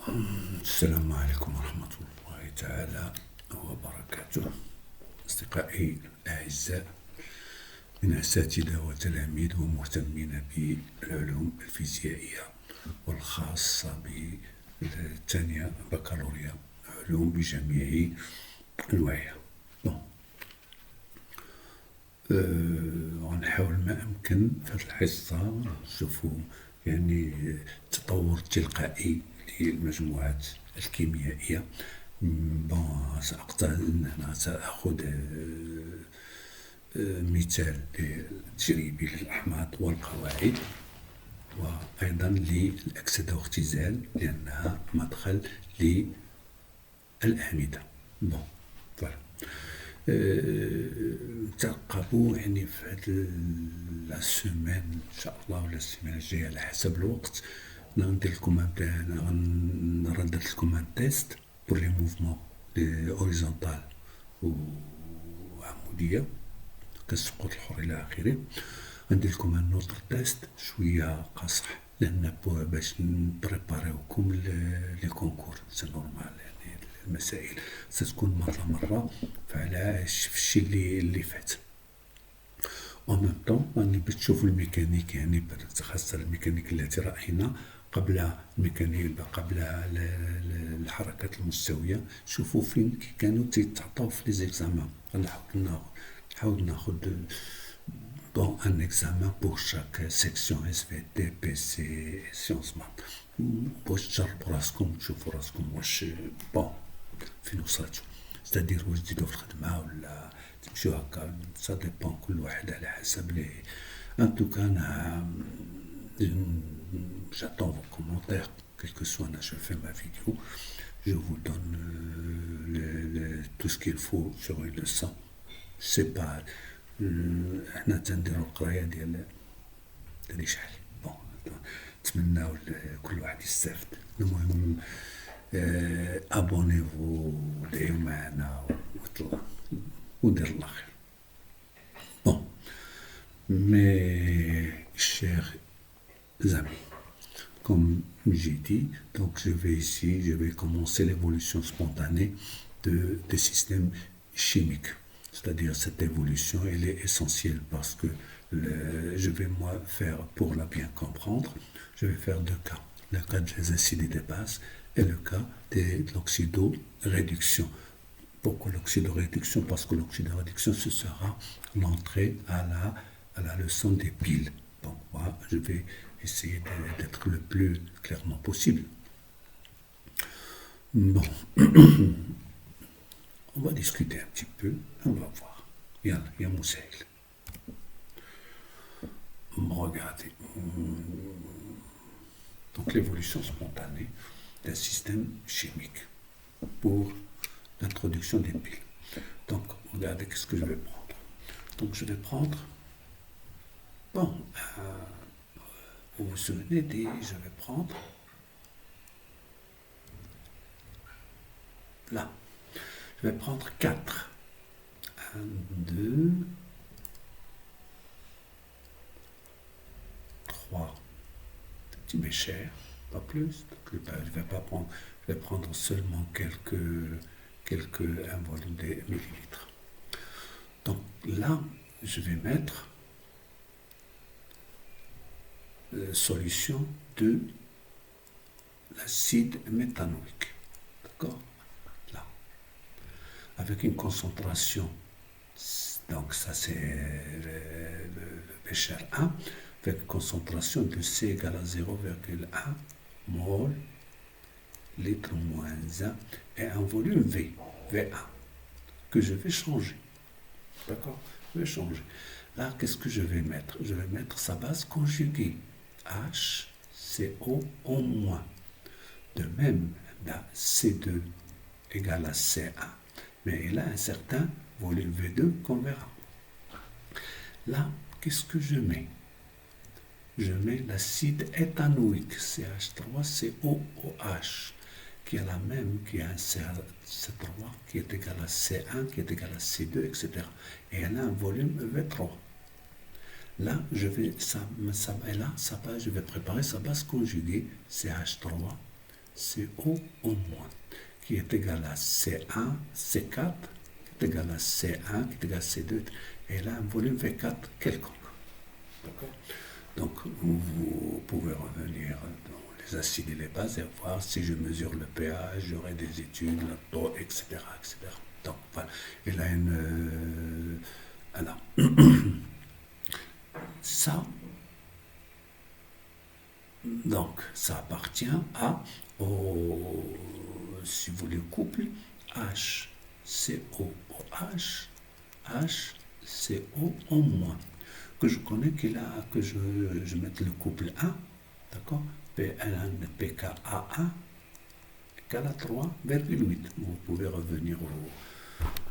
السلام عليكم ورحمة الله تعالى وبركاته. أصدقائي الأعزاء من أساتذة وتلاميذ ومهتمين بالعلوم الفيزيائية والخاصة بالثانية بكالوريا علوم بجميع أنواعها. غنحاول ما أمكن في هذه الحصة نشوفوا يعني التطور التلقائي للمجموعات الكيميائية. سأخذ مثال تجريبي للأحماض والقواعد، وأيضا للأكسدة واختزال لأنها مدخل للأعمدة. ترقبوا يعني في هذه السيمين إن شاء الله ولا السيمانة الجاية على حسب الوقت غندير لكم نردد لكم ان تيست بور لي موفمون لي اوريزونتال وعمودية كالسقوط الحر إلى آخره. غندير لكم ان نوتر تيست شوية قاصح لأن باش نبريباريوكم لي كونكور سي نورمال. يعني المسائل ستكون مرة فعلى الشيء اللي فات. en même temps راني باش تشوفوا الميكانيك، يعني خاصة الميكانيك التي رأينا قبل الميكانيك قبل الحركات المستوية. شوفوا فين كي كانوا تيتعطاو في لي زيكزامان. نحاول ناخذ ان اكزامان بور شاك سيكسيون اس في دي بي سي سيونس مات باش تجربوا راسكم تشوفوا راسكم واش فين وصلتوا، ستادير واش تزيدوا في الخدمة ولا تمشيو هكا. سا ديبون كل واحد على حسب لي. ان توكا انا j'attends vos commentaires, quel que soit, je fais ma vidéo, je vous donne tout ce qu'il faut sur une leçon. C'est pas احنا تنديرو القراية ديال شحال. نتمنى كل واحد يستافد. المهم ابونيفو ودعيو معنا ودير الله خير. Mes chers amis, comme j'ai dit, donc je vais commencer l'évolution spontanée des systèmes chimiques. C'est-à-dire cette évolution, elle est essentielle parce que je vais moi faire, pour la bien comprendre, je vais faire deux cas. Le cas des acides et des bases et le cas de l'oxydoréduction. Pourquoi l'oxydoréduction? Parce que l'oxydoréduction, ce sera l'entrée à la leçon des piles. Donc, moi, je vais essayer d'être le plus clairement possible. Bon, on va discuter un petit peu, on va voir. Il y a Moussaïl. Regardez. Donc, l'évolution spontanée d'un système chimique pour l'introduction des piles. Donc, regardez qu'est-ce que je vais prendre. Donc, je vais prendre... vous vous souvenez je vais prendre là. Je vais prendre 4. 1, 2, 3 petits béchers, pas plus. Donc, je vais pas prendre, je vais prendre seulement quelques un volume de millilitres. Donc là, je vais mettre solution de l'acide méthanoïque. D'accord? Là. Avec une concentration, donc ça c'est le bécher 1, avec une concentration de C égale à 0,1 mol litre moins 1 et un volume V1, que je vais changer. D'accord? Je vais changer. Là, qu'est-ce que je vais mettre? Je vais mettre sa base conjuguée. HCO au moins. De même, là, C2 égale à C1. Mais il a un certain volume V2 qu'on verra. Là, qu'est-ce que je mets? Je mets l'acide éthanoïque, CH3COOH, qui a la même, qui a un C3 qui est égal à C1, qui est égal à C2, etc. Et elle a un volume V3. Là, je vais préparer sa base conjuguée, CH3, CO au moins, qui est égal à C1, C4, qui est égal à C1, qui est égal à C2, et là un volume V4 quelconque. D'accord. Donc vous pouvez revenir dans les acides et les bases et voir si je mesure le pH, j'aurai des études, le taux, etc., etc. Donc voilà. Et là, alors, ça, donc, ça appartient si vous voulez, couple HCOOH, HCO en moins, que je connais que je mette le couple 1, d'accord, PN, PKA1, égale à 3,8. Vous pouvez revenir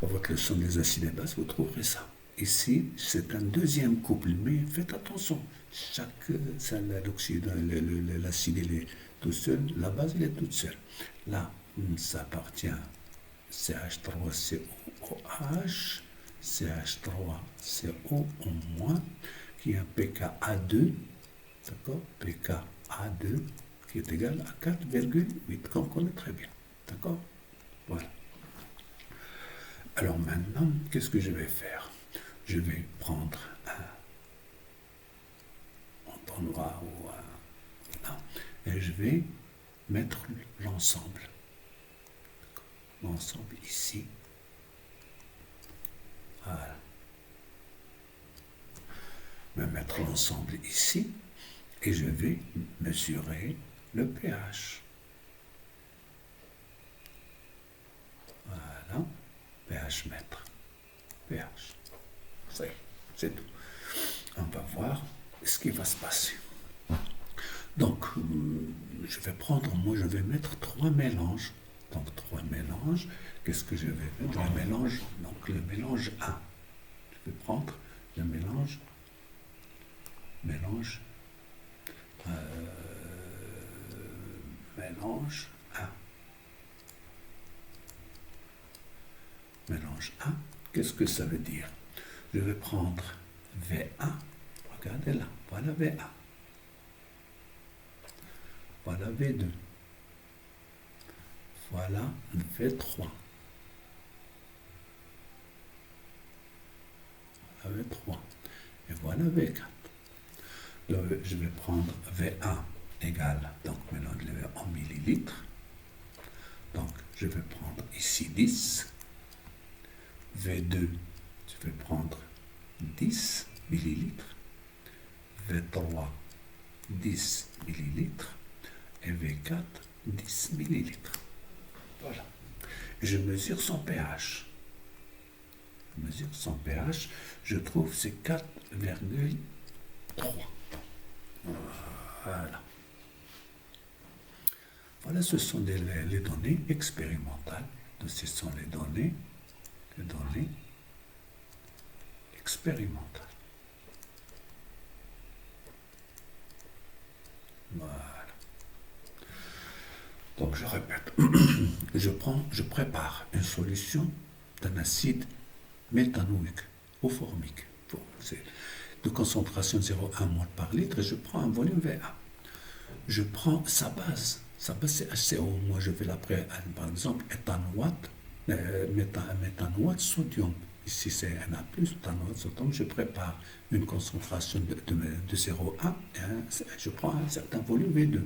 à votre leçon des acides et bases, vous trouverez ça. Ici, c'est un deuxième couple, mais faites attention. L'oxyde, l'acide, il est tout seul, la base, elle est toute seule. Là, ça appartient à CH3COOH, CH3CO en moins, qui est un pKa2, d'accord, pKa2, qui est égal à 4,8, qu'on connaît très bien, d'accord. Voilà. Alors maintenant, qu'est-ce que je vais faire? Je vais prendre un entonnoir ou un... Là, et je vais mettre l'ensemble. L'ensemble ici. Voilà. Je vais mettre l'ensemble ici et je vais mesurer le pH. Voilà. pH mètre. pH. C'est tout. On va voir ce qui va se passer. Donc, je vais mettre 3 mélanges. Donc, 3 mélanges. Qu'est-ce que je vais mettre? Le mélange, donc le mélange 1. Je vais prendre le mélange 1. Mélange 1. Qu'est-ce que ça veut dire? Je vais prendre V1. Regardez là. Voilà V1. Voilà V2. Voilà V3. Voilà V3. Et voilà V4. Donc, je vais prendre V1 égale, donc maintenant je le vais en millilitres. Donc je vais prendre ici 10. V2, je vais prendre 10 millilitres. V3, 10 millilitres. Et V4, 10 millilitres. Voilà. Et je mesure son pH. Je mesure son pH. Je trouve c'est 4,3. Voilà. Voilà, ce sont les données expérimentales. Ce sont les données expérimentales. Voilà. Donc je répète, je prépare une solution d'un acide méthanoïque ou formique. C'est de concentration 0,1 mol par litre et je prends un volume V1. Je prends sa base. Sa base c'est HCO. Moi je vais l'appeler par exemple méthanoate sodium. Ici c'est Na+, méthanoate sodium. Je prépare une concentration de 0,1 et je prends un certain volume V2.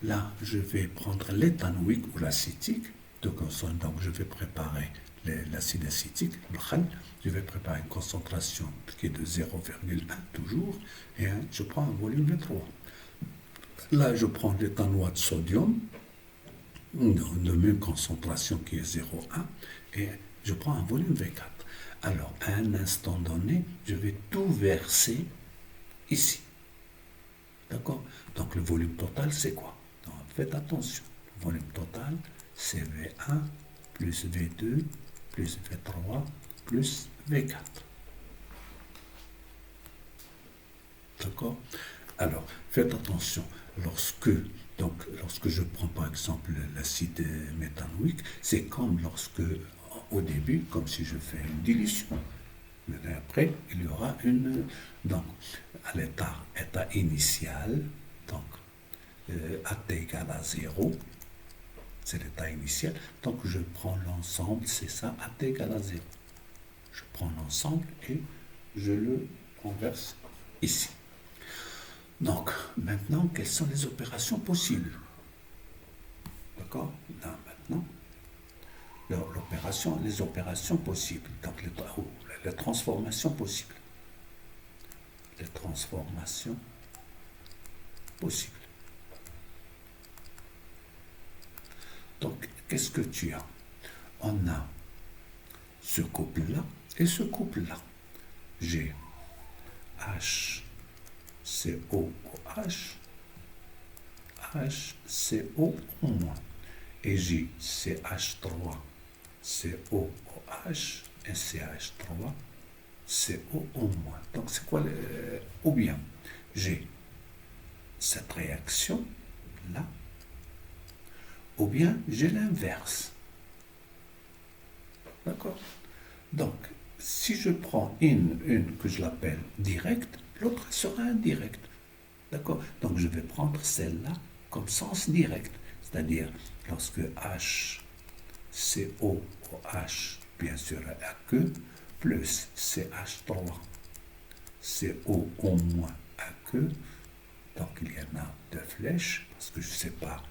Là, je vais prendre l'éthanoïque ou l'acétique. Donc je vais préparer l'acide acétique, le khal. Je vais préparer une concentration qui est de 0,1 toujours. Et je prends un volume V3. Là, je prends l'éthanoate sodium, de même concentration qui est 0,1. Et je prends un volume V4. Alors, à un instant donné, je vais tout verser ici. D'accord? Donc, le volume total, c'est quoi? Donc, faites attention. Le volume total, c'est V1 plus V2 plus V3 plus V4. D'accord? Alors, faites attention. Lorsque je prends par exemple l'acide méthanoïque, c'est comme au début, comme si je fais une dilution. Mais après, il y aura donc, à l'état initial, donc, AT égale à 0, c'est l'état initial. Donc je prends l'ensemble, c'est ça, AT égale à 0. Je prends l'ensemble et je le renverse ici. Donc maintenant, quelles sont les opérations possibles? D'accord? Là maintenant, les opérations possibles. Donc les transformations possibles. Les transformations possibles. Donc, qu'est-ce que tu as? On a ce couple-là et ce couple-là. J'ai HCOOH, HCO-. Et j'ai CH3COOH et CH3CO-. Donc, c'est quoi ou bien, j'ai cette réaction-là, ou bien j'ai l'inverse. D'accord? Donc, si je prends une que je l'appelle directe, l'autre sera indirecte. D'accord? Donc, je vais prendre celle-là comme sens direct. C'est-à-dire, lorsque HCOOH, bien sûr, à queue, plus CH3CO- à queue, donc il y en a deux flèches, parce que je ne sais pas à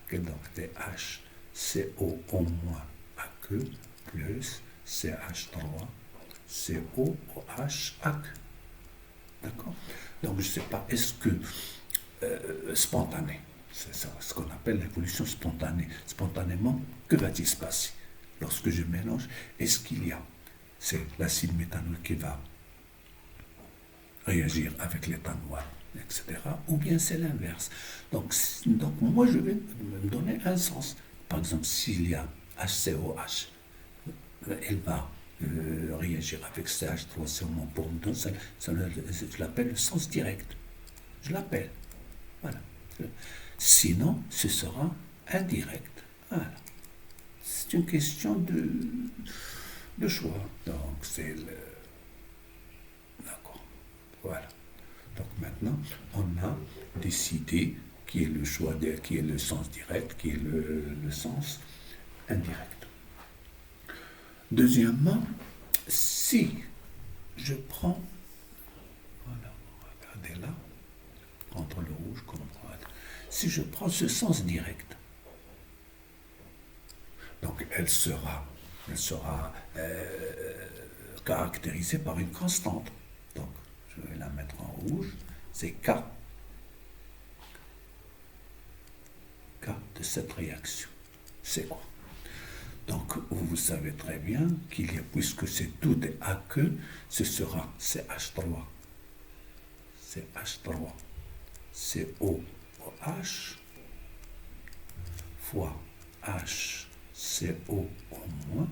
quelle, donc les HCO- à queue, plus CH3COOH à queue. D'accord? Donc je ne sais pas, est-ce que spontané, c'est ça, ce qu'on appelle l'évolution spontanée. Spontanément, que va-t-il se passer lorsque je mélange? Est-ce qu'il y a, c'est l'acide méthanoïque qui va réagir avec l'éthanol, etc. Ou bien c'est l'inverse. Donc moi, je vais me donner un sens. Par exemple, s'il y a HCOH, elle va réagir avec CH3CO pour me donner, je l'appelle le sens direct. Je l'appelle. Voilà. Sinon, ce sera indirect. Voilà. C'est une question de choix. Donc, c'est le. D'accord. Voilà. Donc maintenant, on a décidé qui est le choix, qui est le sens direct, qui est le sens indirect. Deuxièmement, si je prends, voilà, regardez là, entre le rouge comme droite, si je prends ce sens direct, donc elle sera caractérisée par une constante. Donc, je vais la mettre en rouge, c'est K. K de cette réaction. C'est quoi? Donc, vous savez très bien qu'il y a, puisque c'est tout est à queue, ce sera CH3. CH3. COOH fois HCO au moins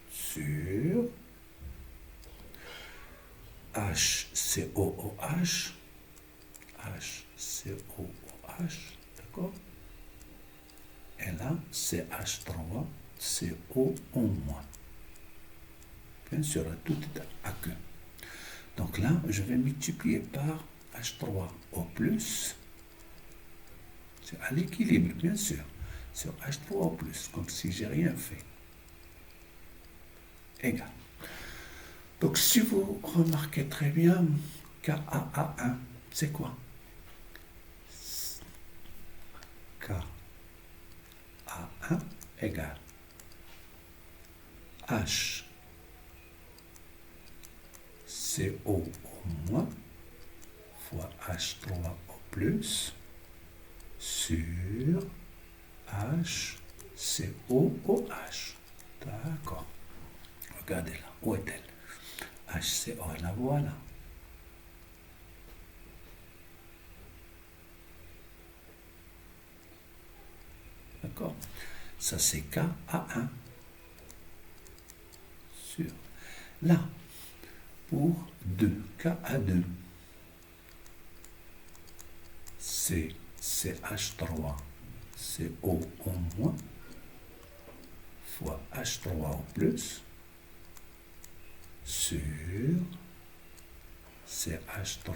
sur HCOOH, HCOOH, d'accord? Et là, c'est H3CO au moins. Bien sûr, tout est à queue. Donc là, je vais multiplier par H3O plus. C'est à l'équilibre, bien sûr. Sur H3O plus, comme si j'ai rien fait. Égal. Donc si vous remarquez très bien, KAA1, c'est quoi? KA1 égale HCO au moins fois H3O plus sur HCOOH. D'accord. Regardez là. Où est-elle? HCO, la voilà. D'accord? Ça, c'est KA1. Sur. Là, pour 2, KA2, c'est CH3, CO au moins, fois H3O plus, sur CH3,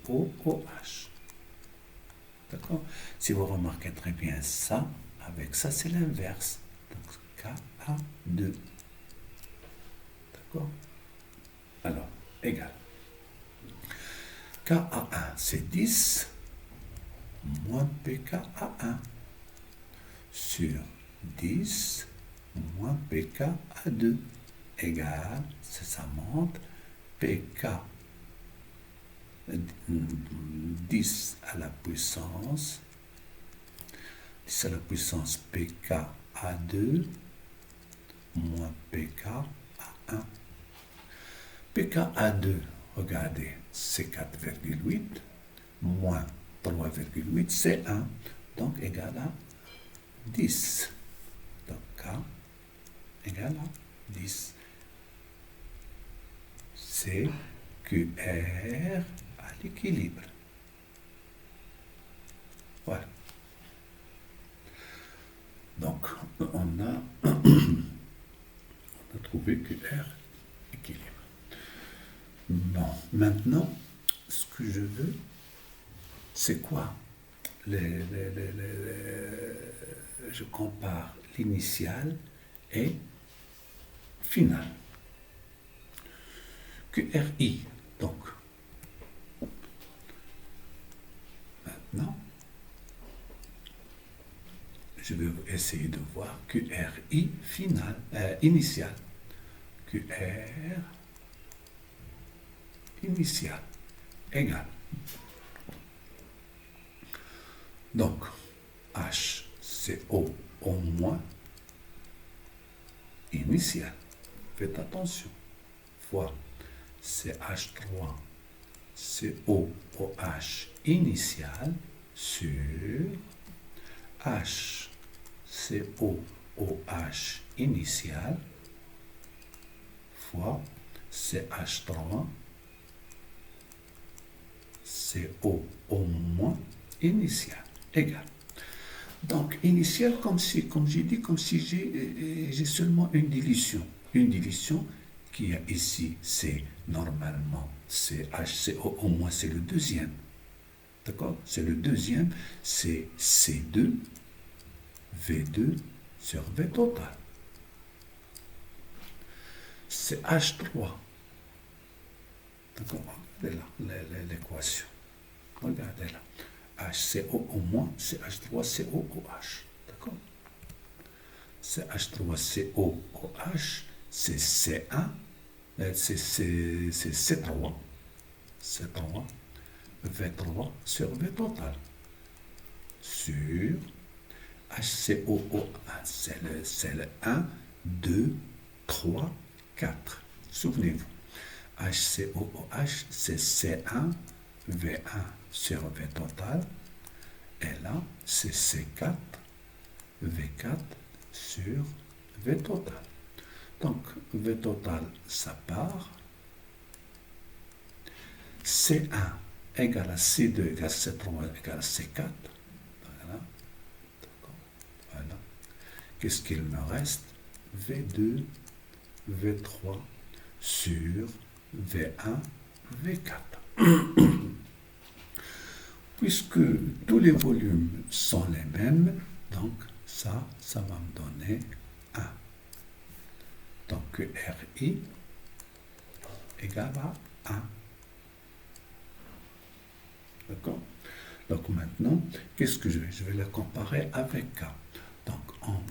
COOH. D'accord? Si vous remarquez très bien ça, avec ça, c'est l'inverse. Donc, Ka2. D'accord? Alors, égal. Ka1, c'est 10 moins PKA1 sur 10 moins PKA2 égale, ça monte, PK 10 à la puissance 10 à la puissance PKA2 moins PKA1. PKA2, regardez, c'est 4,8 moins 3,8, c'est 1, donc égal à 10. Donc K égale à 10. C'est QR à l'équilibre. Voilà. Donc, on a trouvé QR équilibre. Bon, maintenant, ce que je veux, c'est quoi? Je compare l'initial et final. QRI. Donc, maintenant, je vais essayer de voir QRI final, initial. QR initial égale. Donc, H, c'est O au moins initial. Faites attention. Fois CH3 COOH initial sur H COOH initial fois CH3 CO au moins initial égal. Donc, initial, comme j'ai dit, comme si j'ai seulement une dilution. Une dilution qui a ici, c'est normalement, c'est HCO, au moins c'est le deuxième. D'accord? C'est le deuxième, c'est C2, V2 sur V total. C'est H3. D'accord? Regardez là, l'équation. Regardez là. HCO au moins, c'est H3COOH. D'accord? C'est H3COOH, c'est C1, c'est C3, C3, V3 sur V total. Sur HCOOH, c'est le 1, 2, 3, 4. Souvenez-vous. HCOOH, c'est C1, V1 sur V total. Et là, c'est C4, V4 sur V total. Donc, V total, ça part. C1 égale à C2 égale à C3 égale à C4. Voilà. Voilà. Qu'est-ce qu'il me reste? V2, V3 sur V1, V4. Puisque tous les volumes sont les mêmes, donc ça va me donner 1. Donc RI égale à 1. D'accord? Donc maintenant, qu'est-ce que je vais? Je vais le comparer avec K. Donc on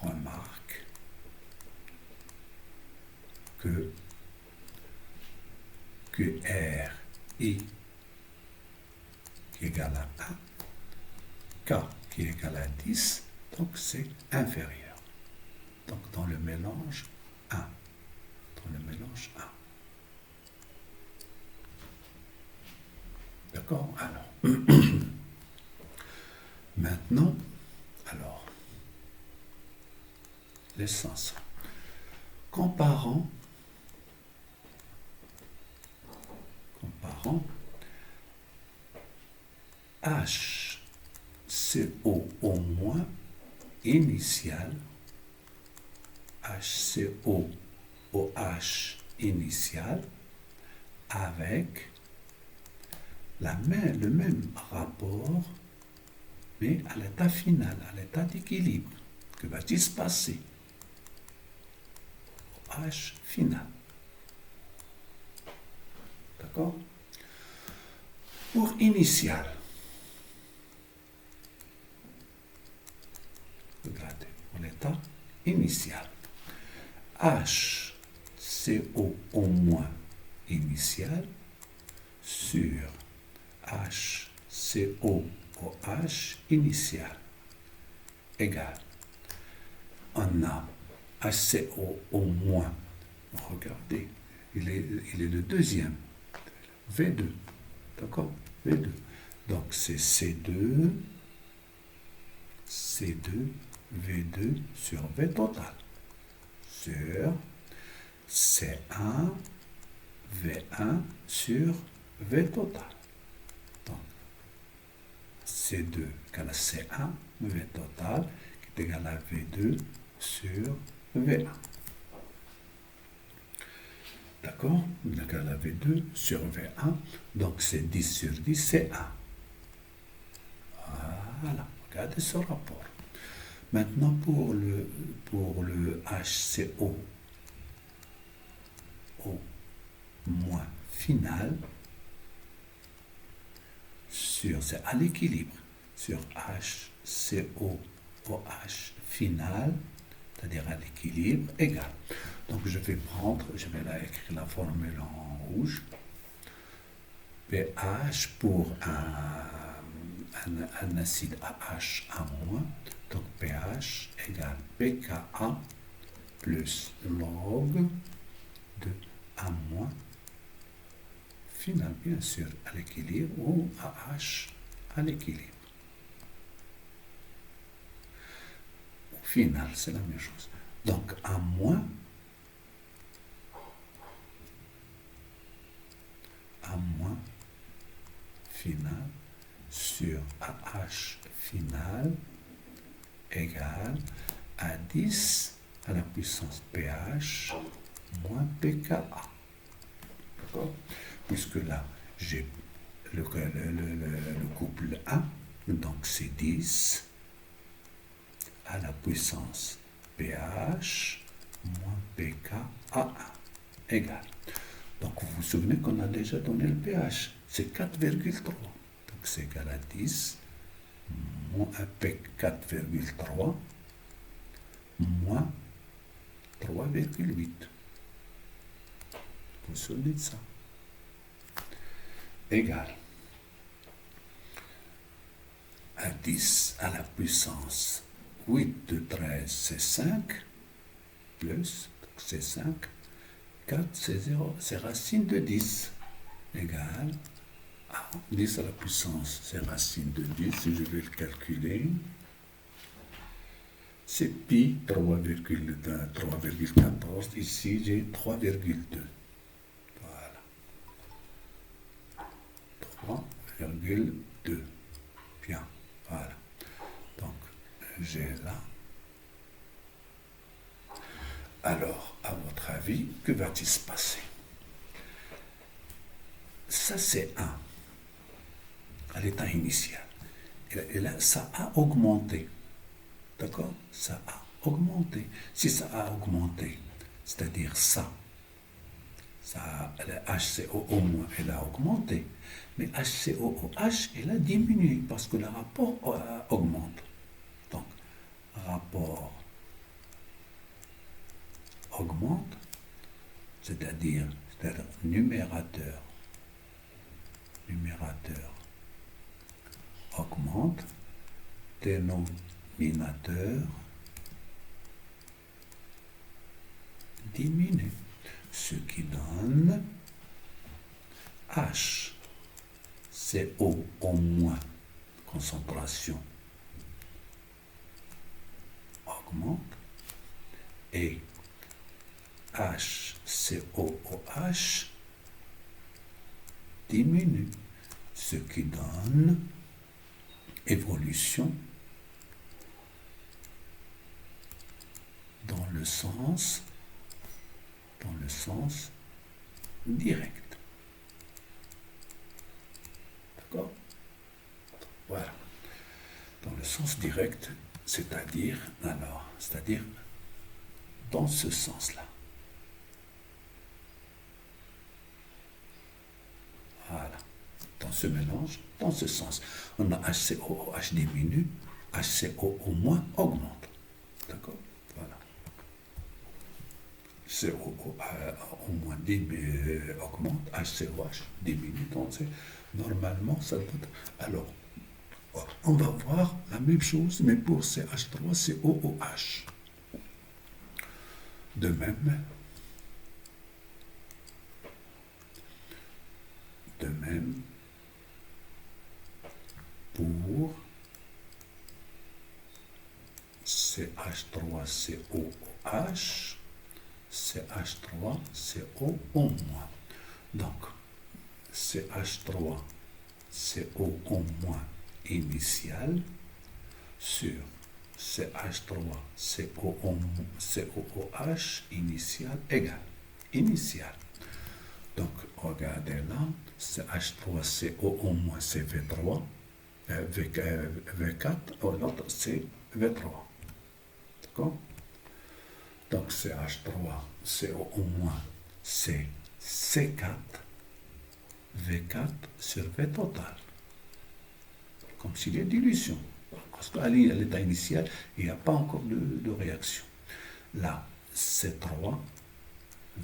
remarque que RI qui est égal à 1, K qui est égal à 10, donc c'est inférieur. Donc dans le mélange 1. Dans le mélange 1. D'accord? Alors, maintenant, alors, l'essence. Comparons HCO au moins initial, HCO OH initial, avec le même rapport mais à l'état final, à l'état d'équilibre. Que va-t-il se passer? H final. D'accord? Pour initial, regardez, pour l'état initial, HCO au moins initial sur HCO au H initial égale, on a HCO au moins, regardez, il est le deuxième, V2, d'accord? V2. Donc c'est C2, V2 sur V total, sur C1, V1 sur V total. Donc C2 égale à C1, V total, qui est égal à V2 sur V1. D'accord? Égal à V2 sur V1. Donc c'est 10 sur 10, c'est 1. Voilà, regardez ce rapport. Maintenant pour le HCO au moins final, c'est à l'équilibre, sur HCO au H final, c'est-à-dire à l'équilibre, égal. Donc je vais écrire la formule en rouge. pH pour un acide AH A-, donc pH égale pKa plus log de A-, final bien sûr à l'équilibre, ou AH à l'équilibre. Au final, c'est la même chose. Donc A-, final sur AH final égale à 10 à la puissance pH moins pKa. D'accord? Puisque là, j'ai le couple 1, donc c'est 10 à la puissance pH moins pKa1 égale. Donc vous vous souvenez qu'on a déjà donné le pH, c'est 4,3. Donc c'est égal à 10 moins 4,3 moins 3,8. Vous vous souvenez de ça? Égal à 10 à la puissance 8 de 13, c'est 5, plus, c'est 5, 4, c'est 0, c'est racine de 10, égale à 10 à la puissance, c'est racine de 10, si je vais le calculer, c'est pi 3,14, ici j'ai 3,2. Voilà. 3,2. Bien, voilà. Donc, j'ai là. Alors, à votre avis, que va-t-il se passer? Ça, c'est 1, à l'état initial. Et là, ça a augmenté. D'accord? Ça a augmenté. Si ça a augmenté, c'est-à-dire ça, le HCO au moins, elle a augmenté. Mais HCO au H, elle a diminué parce que le rapport augmente. Donc, rapport augmente, c'est-à-dire numérateur augmente, dénominateur diminue, ce qui donne H, CO au moins, concentration augmente, et HCOOH diminue, ce qui donne évolution dans le sens direct. D'accord? Voilà. dans le sens direct, c'est-à-dire dans ce sens-là. Voilà. Dans ce mélange, dans ce sens. On a HCOOH diminue, HCO au moins augmente. D'accord? Voilà. CO au moins augmente, HCOH diminue. Donc, normalement, ça doit être. Alors, on va voir la même chose, mais pour CH3, COOH. De même, pour CH3COOH, CH3CO. Donc, CH3CO initial sur CH3COOH initial égale initial. Donc, regardez là, CH3CO c'est V3, V4, l'autre c'est V3. D'accord? Donc, CH3CO c'est C4, V4 sur V total. Comme s'il y a dilution. Parce qu'à l'état initial, il n'y a pas encore de réaction. Là, C3,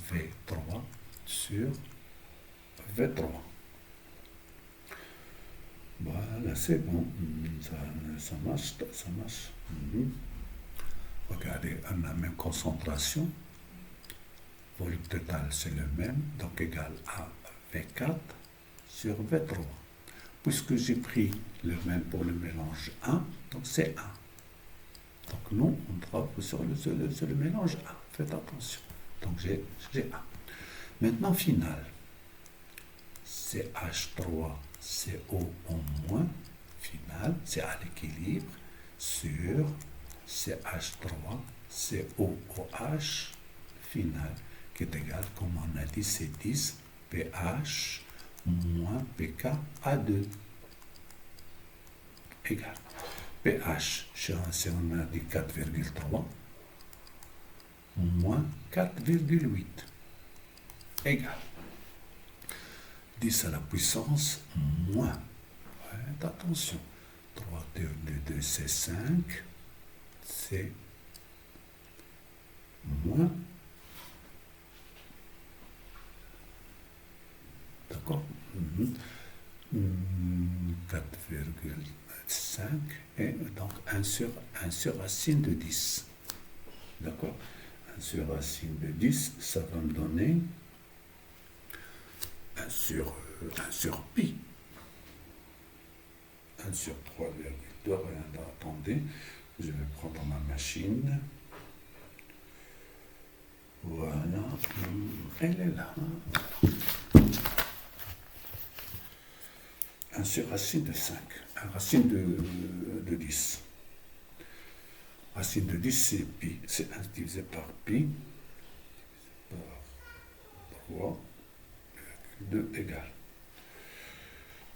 V3 sur V3. Voilà, c'est bon. Ça marche. Regardez, on a la même concentration. Volume total, c'est le même. Donc, égal à V4 sur V3. Puisque j'ai pris le même pour le mélange 1, donc c'est 1. Donc, nous, on travaille sur le mélange 1. Faites attention. Donc, j'ai 1. Maintenant, final. CH3CO en moins, final, c'est à l'équilibre, sur CH3COOH, final, qui est égal, comme on a dit, c'est 10 pH moins pK à 2. Égal. pH, si on a dit 4,3, moins 4,8. Égal. 10 à la puissance moins. Ouais, attention. 3 de 2, c'est 5. C'est moins. D'accord? 4,5 et donc 1 sur racine de 10. D'accord? 1 sur racine de 10, ça va me donner 1 sur pi. 1 sur 3,2. Attendez, je vais prendre ma machine. Voilà, elle est là. 1 sur racine de 5. 1 racine de 10. Racine de 10, c'est pi. C'est 1 divisé par pi. Par 3,2 égale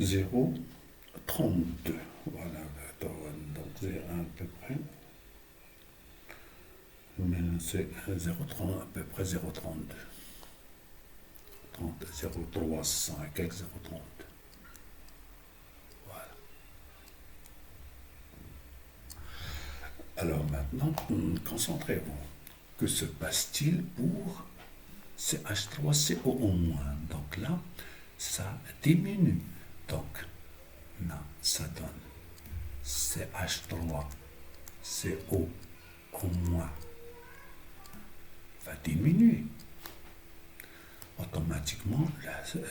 0,32. Voilà, donc c'est à peu près. Mais c'est 0,30, à peu près 0,32. 0,300 et quelques 0,32. Voilà. Alors maintenant, concentrez-vous. Que se passe-t-il pour CH3CO-? Donc là, ça diminue. Donc là, ça donne CH3CO- va diminuer. Automatiquement,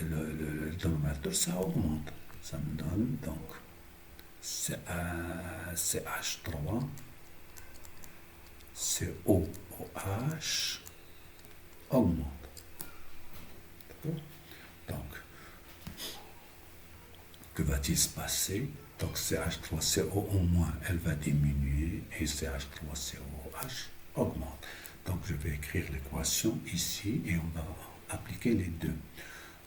le dénominateur, ça augmente. Ça me donne donc CH3, COOH augmente. D'accord? Donc, que va-t-il se passer? Donc CH3CO elle va diminuer et CH3COOH augmente. Donc je vais écrire l'équation ici et on va appliquer les deux.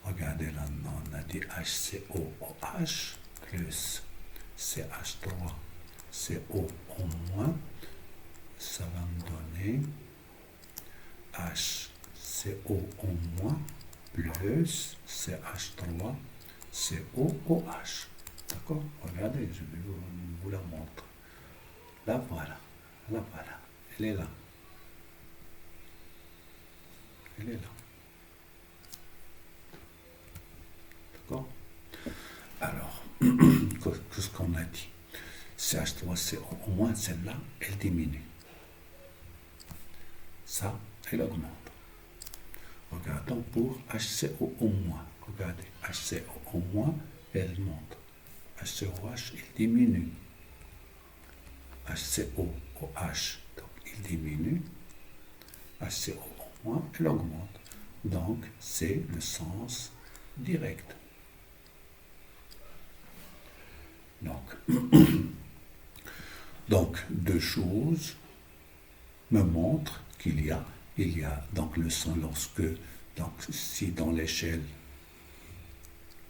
Regardez là, on a dit HCOOH plus CH3 CO au moins, ça va me donner HCO au moins plus CH3 COOH. D'accord? Regardez, je vais vous la montrer. Là, voilà. Là, voilà. Elle est là. Elle est là. D'accord? Alors, qu'est-ce qu'on a dit? CH3CO, au moins celle-là, elle diminue. Ça, elle augmente. Regardons pour HCO au moins. Regardez, HCO au moins, elle monte. HCOH, il diminue. HCOOH, donc il diminue. HCO au moins, elle augmente. Donc, c'est le sens direct. Donc, deux choses me montrent qu'il y a donc le sens lorsque, donc si dans l'échelle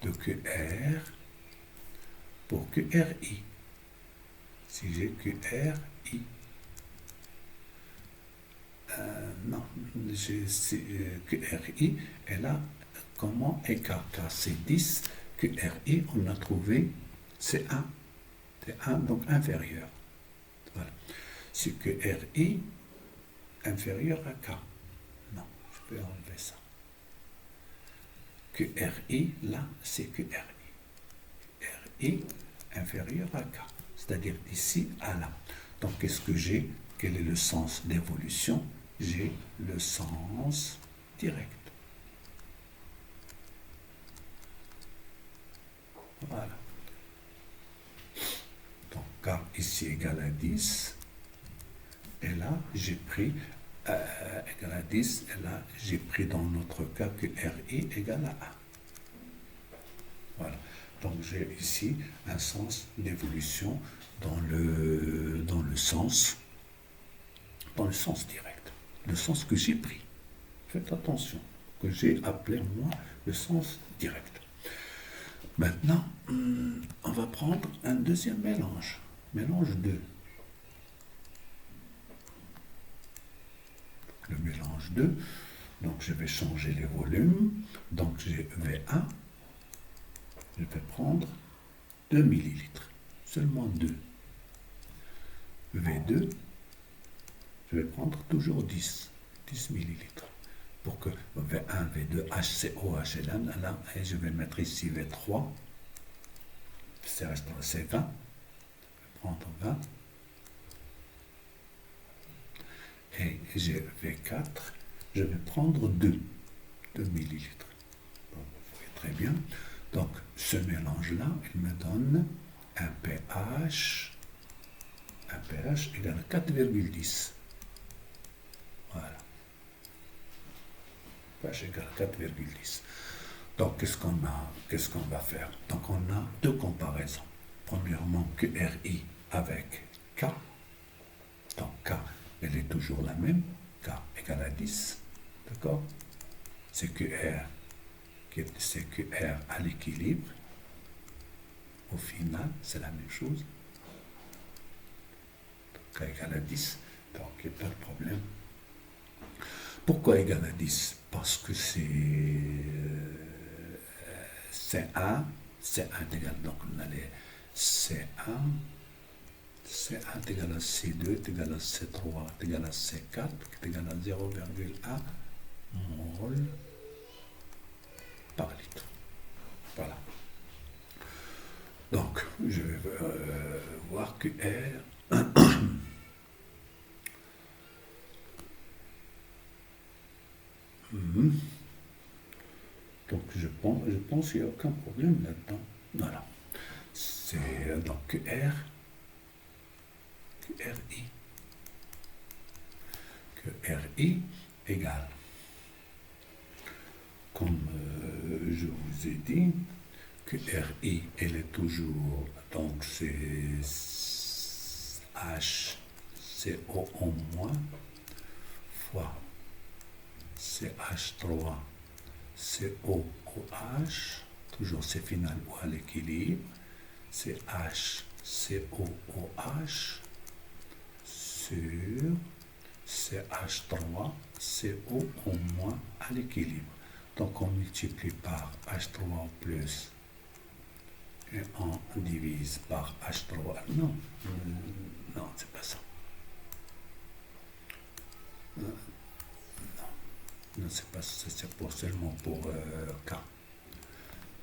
de QR, pour QRI, si j'ai QRI, non, j'ai QRI, et là, comment écart, car c'est 10, QRI, on a trouvé, c'est 1, donc inférieur. Voilà. Si QRI inférieur à K. Non, je peux enlever ça. QRI, là, c'est QRI. RI inférieur à K. C'est-à-dire d'ici à là. Donc, qu'est-ce que j'ai? Quel est le sens d'évolution? J'ai le sens direct. Voilà. Donc, K ici égale à 10. Et là, j'ai pris égale à 10. Et là, j'ai pris dans notre cas que RI égale à 1. Voilà. Donc, j'ai ici un sens d'évolution dans le sens direct. Le sens que j'ai pris. Faites attention. Que j'ai appelé, moi, le sens direct. Maintenant, on va prendre un deuxième mélange. Mélange 2. Le mélange 2. Donc, je vais changer les volumes. Donc, j'ai V1. Je vais prendre 2 millilitres. Seulement 2. V2. Je vais prendre toujours 10 millilitres. Pour que V1, V2, HCOH est là, et je vais mettre ici V3. C'est restant, c'est 20. Je vais prendre 20. Et j'ai V4. Je vais prendre 2 millilitres. Donc, vous voyez très bien. Donc, ce mélange-là, il me donne un pH égale à 4,10. Voilà. pH égale à 4,10. Donc, qu'est-ce qu'on va faire? Donc, on a deux comparaisons. Premièrement, QRI avec K. Donc, K, elle est toujours la même. K égale à 10. D'accord? C'est QR à l'équilibre. Au final, c'est la même chose. K égale à 10. Donc, il n'y a pas de problème. Pourquoi égal à 10? Parce que c'est C1 égal, donc on a les C1 est égal à C2, est égal à C3, est égal à C4, est égal à 0,1 mol par litre. Voilà. Donc, je vais voir que R donc je pense qu'il n'y a aucun problème là-dedans. Voilà. C'est donc QRI. QRI égale, comme je vous ai dit, QRI, elle est toujours, donc c'est HCO en moins fois CH3 COOH, toujours c'est final ou à l'équilibre, c'est H COOH sur CH3 CO à l'équilibre. Donc on multiplie par H3 plus et on divise par H3. Non, non, c'est pas ça. Non, c'est pas ça, c'est seulement pour K.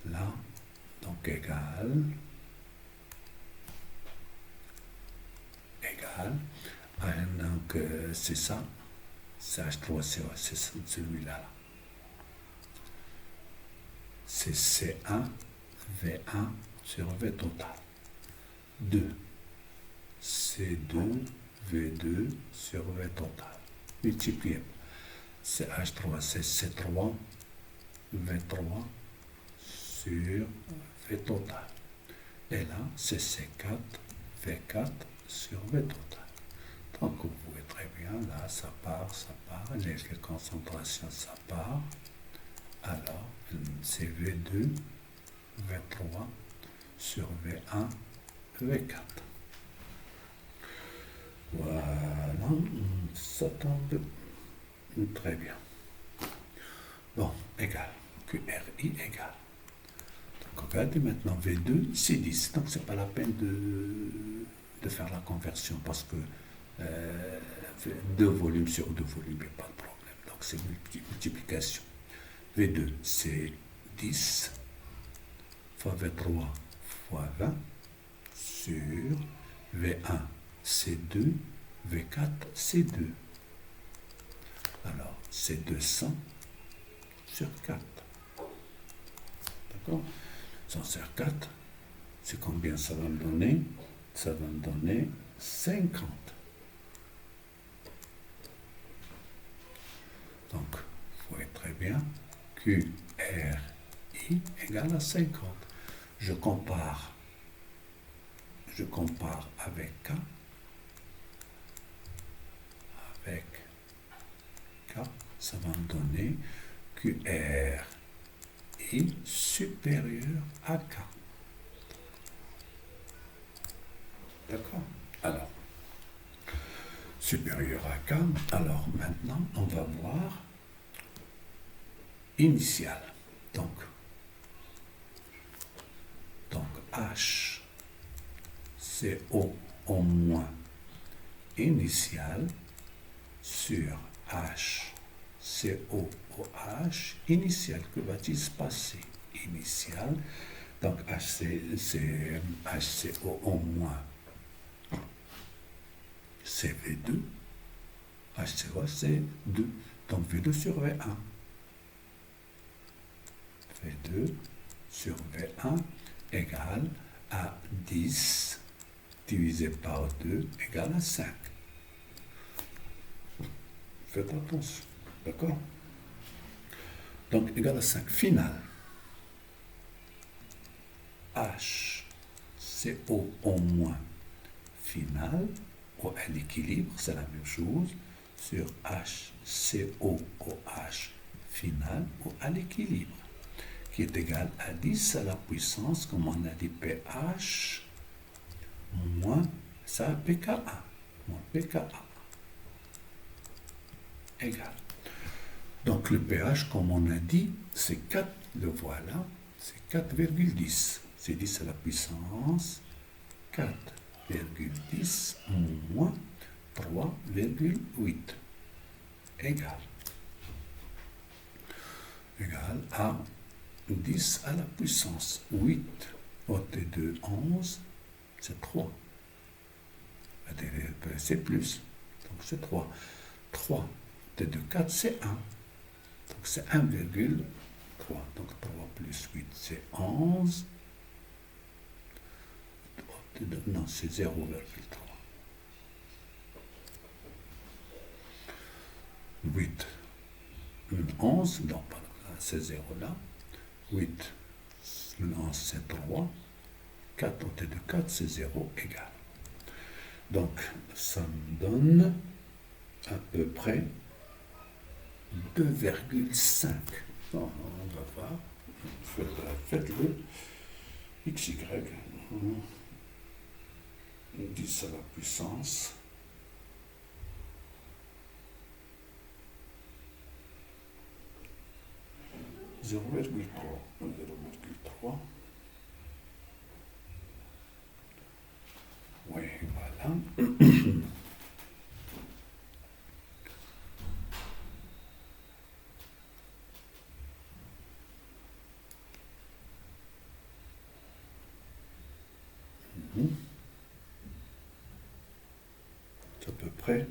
Là, donc égal, donc c'est ça, c'est H3, c'est celui-là. C'est C1, V1 sur V total. 2, C2, V2 sur V total. Multiplié. C'est H3, c'est C3, V3 sur V total. Et là, c'est C4, V4 sur V total. Donc, vous pouvez très bien, là, ça part, les concentrations, ça part. Alors, c'est V2, V3 sur V1, V4. Voilà, ça tombe très bien. Bon, égal, QRI égal. Donc, regardez maintenant, V2, c'est 10. Donc, c'est pas la peine de faire la conversion parce que 2 volumes sur 2 volumes, il n'y a pas de problème. Donc, c'est multiplication. V2, c'est 10 fois V3 fois 20 sur V1, c'est 2, V4, c'est 2. Alors, c'est 200 sur 4. D'accord? 100 sur 4, c'est combien ça va me donner? Ça va me donner 50. Donc, vous voyez très bien, QRI égale à 50. Je compare avec K. Avec K, ça va me donner QRI supérieur à K. D'accord? Alors, supérieur à K. Alors, maintenant, on va voir initial. Donc H, CO au moins initial sur H, COOH initial. Que va-t-il se passer? Initial. Donc c'est HCO au moins c'est V2. HCO c'est 2. Donc V2 sur V1. V2 sur V1 égale à 10 divisé par 2 égale à 5. Faites attention, d'accord? Donc égale à 5. Final. H, CO au moins final, ou à l'équilibre, c'est la même chose, sur H, COOH final, ou à l'équilibre, qui est égal à 10 à la puissance, comme on a dit, pH, moins ça pKa, moins pKa, égal. Donc le pH, comme on a dit, c'est 4, le voilà, c'est 4,10. C'est 10 à la puissance 4,10 moins 3,8 égal à 10 à la puissance 8 ôté de 11, c'est 3. C'est plus, donc c'est 3. 3 ôté de 4, c'est 1. Donc c'est 1,3. Donc 3 plus 8, c'est 11. Non, c'est 0,3. 8, 11, non, pas là, c'est 0 là. 8, 11, c'est 3. 4 ôté de 4, c'est 0, égal. Donc, ça me donne à peu près 2,5. Bon, on va voir. Faites-le. XY. 10 à la puissance 0,3. Oui, voilà. C'est à peu près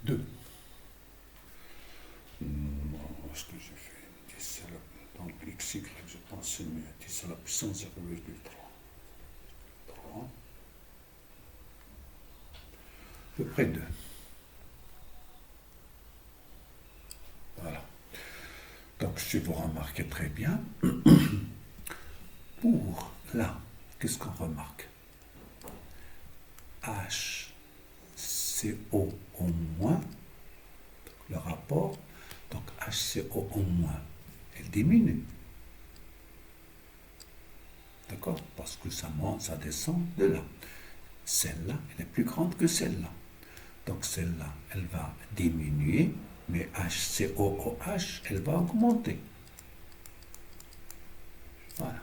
2. Est-ce que j'ai fait 10 à la... Donc XY, je pense c'est mieux. 10 à la puissance 0,3. 3. À peu près 2. Voilà. Donc si vous remarquez très bien, pour là, qu'est-ce qu'on remarque? HCO au moins, le rapport, donc HCO au moins, elle diminue. D'accord? Parce que ça monte, ça descend de là. Celle-là, elle est plus grande que celle-là. Donc celle-là, elle va diminuer, mais HCOOH, elle va augmenter. Voilà.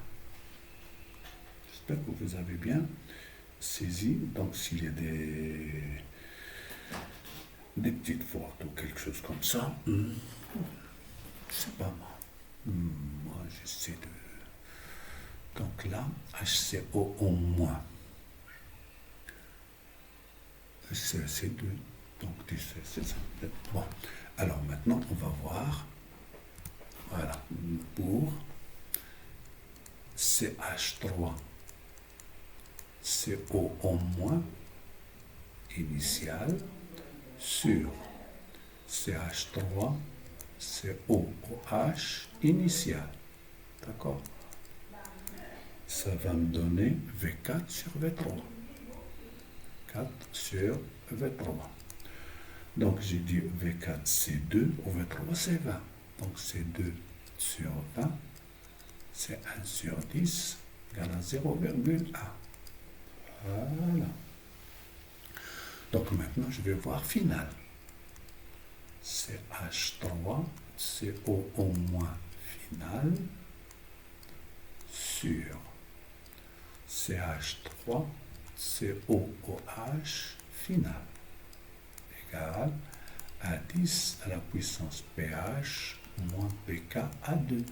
J'espère que vous avez bien saisi. Donc s'il y a des petites fautes ou quelque chose comme ça, c'est pas moi. Moi, j'essaie de... Donc là, HCO au moins. C'est 2. Donc c'est ça. Bon. Alors maintenant, on va voir. Voilà. Pour CH3, CO au moins initial sur CH3, COOH initial. D'accord? Ça va me donner V4 sur V3. 4 sur V3. Donc j'ai dit V4 c'est 2, ou V3 c'est 20. Donc c'est 2 sur 20, c'est 1 sur 10, égale à 0,1. Voilà. Donc maintenant je vais voir final. CH3, CO au moins final, sur CH3, COOH final, égale à 10 à la puissance pH moins pK à 2.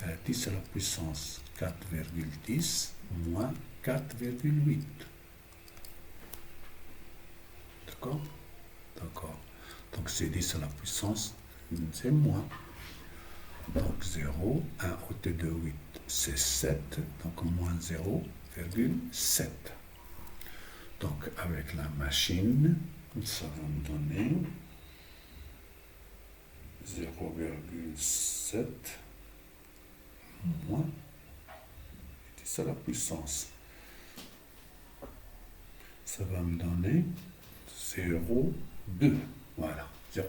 À 10 à la puissance 4,10 moins 4,8. D'accord? D'accord. Donc c'est 10 à la puissance, c'est moins. Donc 0, 1 au T de 8, c'est 7, donc moins 0,7. Donc avec la machine, ça va me donner 0,7 moins 10 à la puissance. Ça va me donner 0,2. Voilà, 0,2.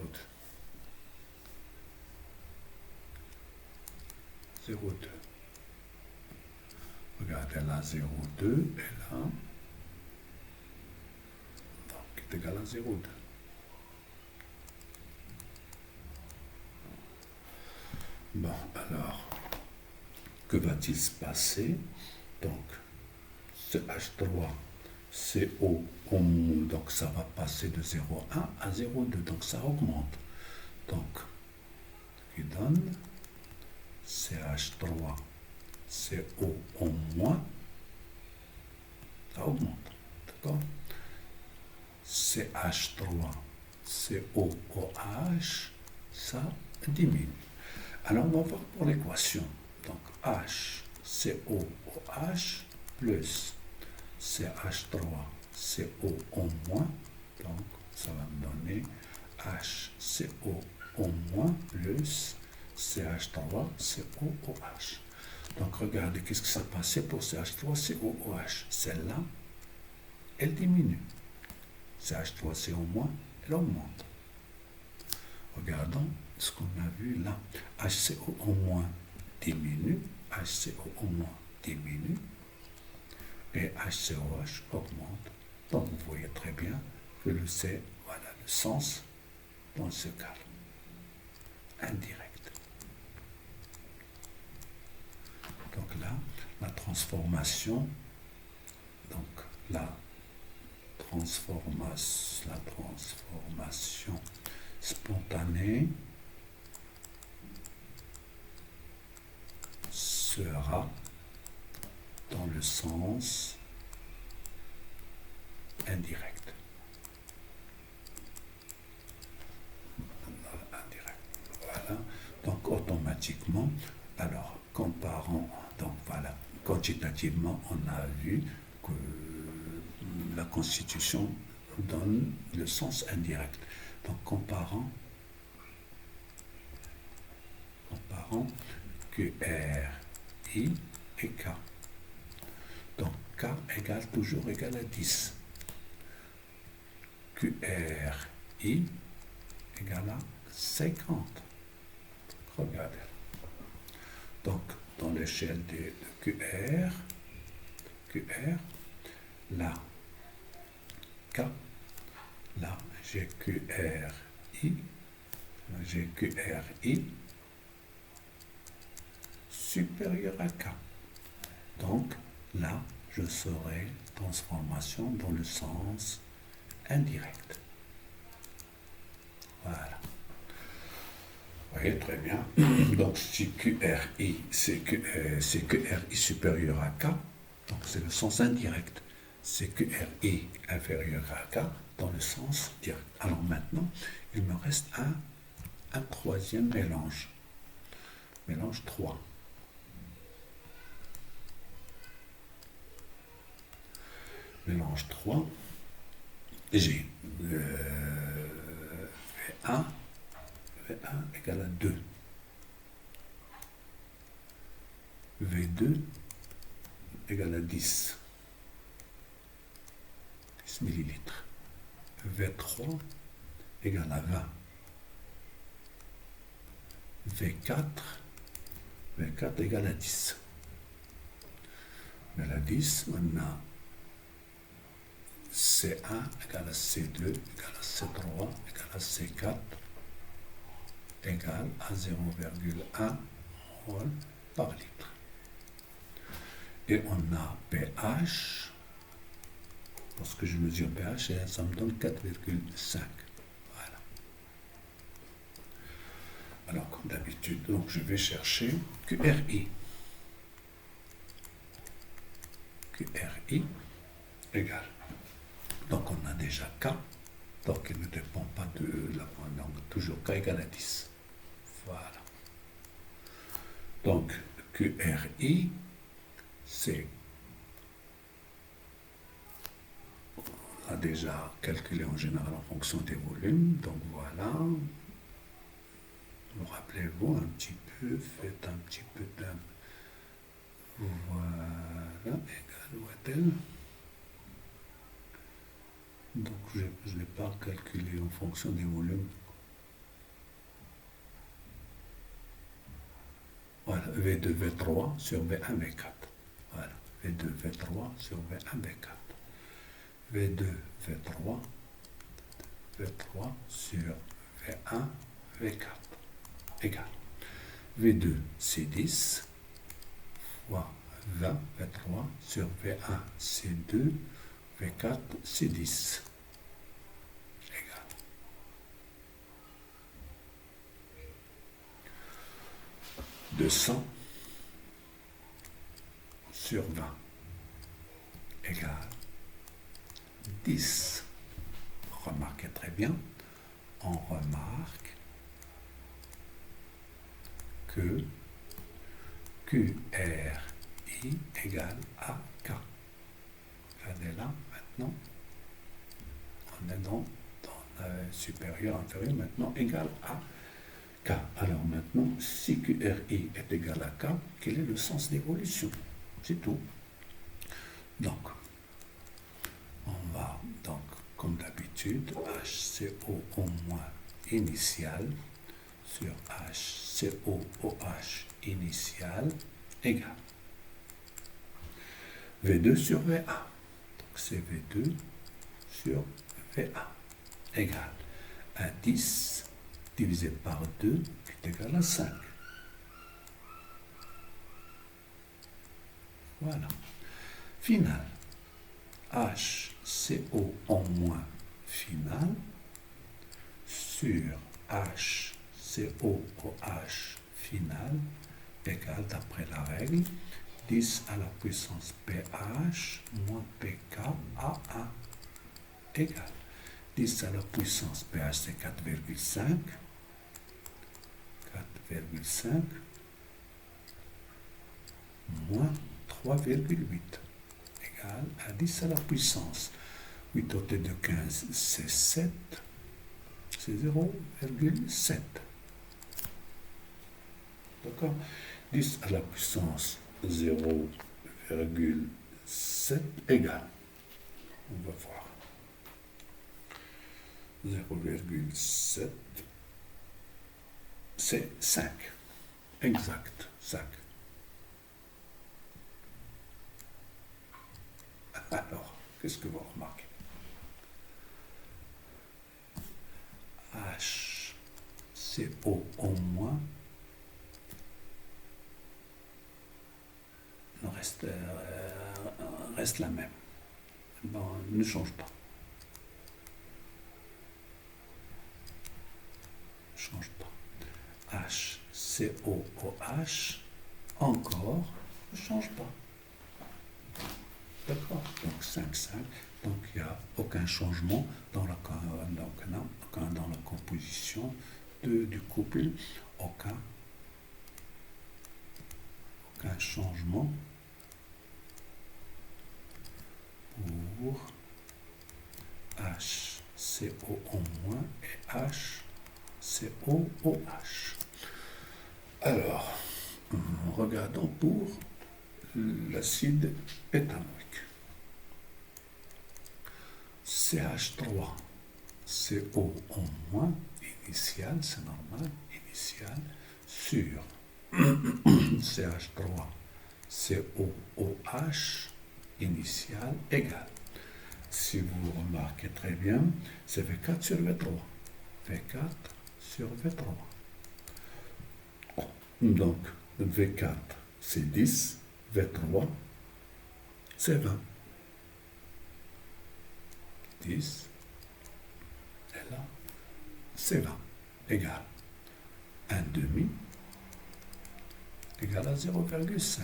0,2. Regardez là, 0,2 et là, donc est égal à 0,2. Bon, alors, que va-t-il se passer? Donc, ce H3, CO, donc ça va passer de 0,1 à 0,2, donc ça augmente. Donc, ce qui donne CH3, CO au moins, ça augmente. D'accord? CH3, COOH, ça diminue. Alors, on va voir pour l'équation. Donc, HCOOH plus CH3, CO au moins. Donc, ça va me donner HCO au moins plus CH3, COOH. Donc, regardez, qu'est-ce qui s'est passé pour CH3, COOH. Celle-là, elle diminue. CH3, CO-, elle augmente. Regardons ce qu'on a vu là. HCO au moins diminue, HCO au moins diminue, et HCOH augmente. Donc vous voyez très bien que le C, voilà le sens dans ce cas indirect. Donc là, la transformation, spontanée sera dans le sens indirect. Voilà. Donc automatiquement, alors comparant, donc voilà, quantitativement, on a vu que la Constitution donne le sens indirect. Donc comparant QR, I et K. Donc K égale toujours égal à 10. QR, I égale à 50. Regardez. Donc dans l'échelle de QR, là, K, là j'ai QRI, supérieur à K. Donc là, je serai transformation dans le sens indirect. Voilà. Vous voyez très bien. Donc si QRI, c'est QRI supérieur à K, donc c'est le sens indirect. C'est QRI inférieur à K dans le sens direct. Alors maintenant, il me reste un troisième mélange. Mélange 3. Mélange 3. J'ai V1 égale à 2. V2 égale à 10 millilitres. V3 égale à 20. V4 égale à 10. Égale à 10, on a C1 égale à C2 égale à C3 égale à C4 égale à 0,1 mol par litre. Et on a pH, parce que je mesure pH, et ça me donne 4,5. Voilà. Alors, comme d'habitude, donc je vais chercher QRI. QRI égale. Donc on a déjà K, donc il ne dépend pas de la langue, toujours K égale à 10. Voilà. Donc QRI, c'est, on a déjà calculé en général en fonction des volumes, donc voilà. Vous rappelez-vous un petit peu, faites un petit peu de... Voilà, égal ou tel. Donc je ne l'ai pas calculé en fonction des volumes. Voilà, V2, V3 sur V1, V4. Voilà, V2, V3 sur V1, V4. V2, V3, V3 sur V1, V4. Égal. V2, C10 fois 20, V3 sur V1, C2, V4, C10. Égal. « 200 sur 20 égale 10. Remarquez très bien, on remarque que QRI égale à K. Regardez là, maintenant, on est dans supérieur, inférieur, maintenant égal à K. Alors maintenant, si QRI est égal à K, quel est le sens d'évolution? C'est tout. Donc, on va, donc, comme d'habitude, HCO au moins initial sur HCOOH initial égale V2 sur VA. Donc c'est V2 sur VA égale à 10 divisé par 2 qui est égal à 5. Voilà. Final. HCO en moins final sur HCOOH final égale, d'après la règle, 10 à la puissance pH moins pK à 1 égale 10 à la puissance pH, c'est 4,5 moins 3,8 égale à 10 à la puissance 8 ôté de 15, c'est 7, c'est 0,7. D'accord? 10 à la puissance 0,7 égale, on va voir, 0,7, c'est 5. Exact, 5. Alors, qu'est-ce que vous remarquez? HCO en moins reste la même. Bon, ne change pas. Change pas. HCOOH encore ne change pas. D'accord? Donc 5, 5. Donc il n'y a aucun changement dans la composition du couple. Aucun changement pour HCO en moins et HCOOH. Alors, regardons pour l'acide éthanoïque. CH3CO en moins, initial, c'est normal, initial, sur CH3COOH, initial, égal. Si vous remarquez très bien, c'est V4 sur V3. V4 sur V3. Donc, V4, c'est 10, V3, c'est 20. 10, et là, c'est 20, égal 1 demi, égal à 0,5.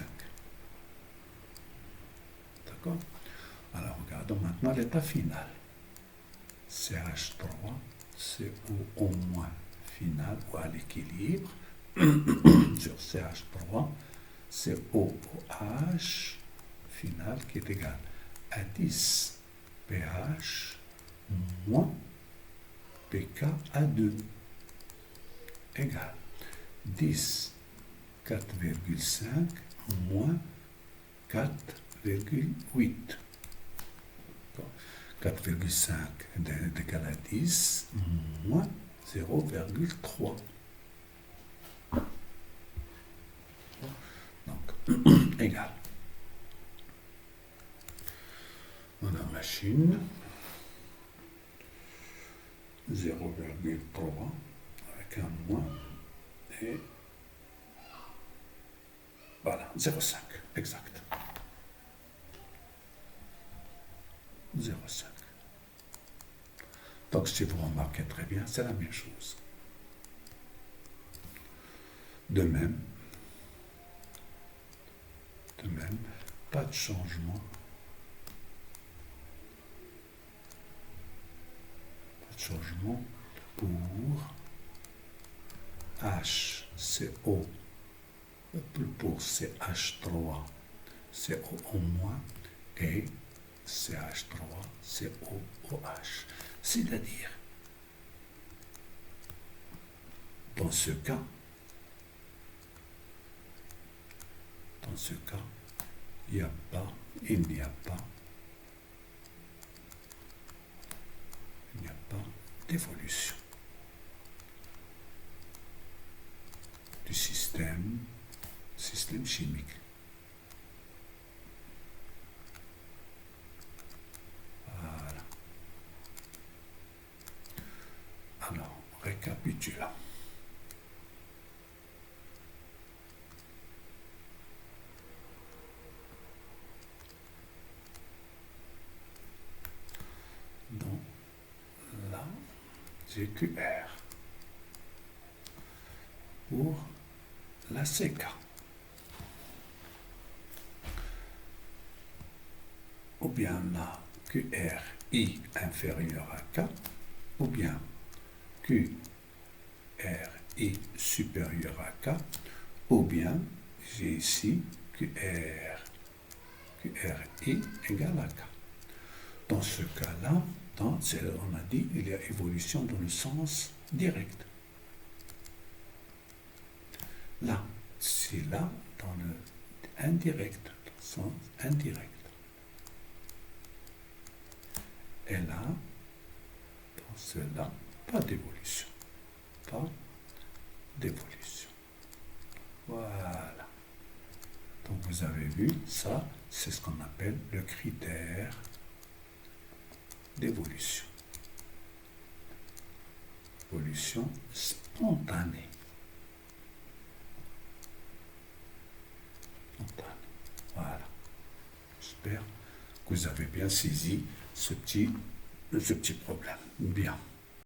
D'accord? Alors, regardons maintenant l'état final. CH3, CO au moins final ou à l'équilibre sur CH3, COOH final qui est égal à 10 pH moins pK à 2 égale 10 4,5 moins 4,8. 4,5 est égal à 10 moins 0,3. Donc, égal. On a machine 0,3 avec un moins et voilà, 0,5, exact. 0,5. Donc, si vous remarquez très bien, c'est la même chose. De même, pas de changement. Pas de changement pour HCO, pour CH3, CO en moins et CH3, COOH. C'est-à-dire, dans ce cas, il n'y a pas d'évolution du système chimique. récapitulons. Donc, là, j'ai QR pour la CK. Ou bien la QRI inférieur à K, ou bien QRI supérieur à K, ou bien j'ai ici QRI égale à K. Dans ce cas-là, on a dit il y a évolution dans le sens direct. Là, c'est là dans le indirect, dans le sens indirect. Et là, dans cela, pas d'évolution. Pas d'évolution. Voilà. Donc vous avez vu, ça, c'est ce qu'on appelle le critère d'évolution. Évolution spontanée. Voilà. J'espère que vous avez bien saisi ce petit problème. Bien.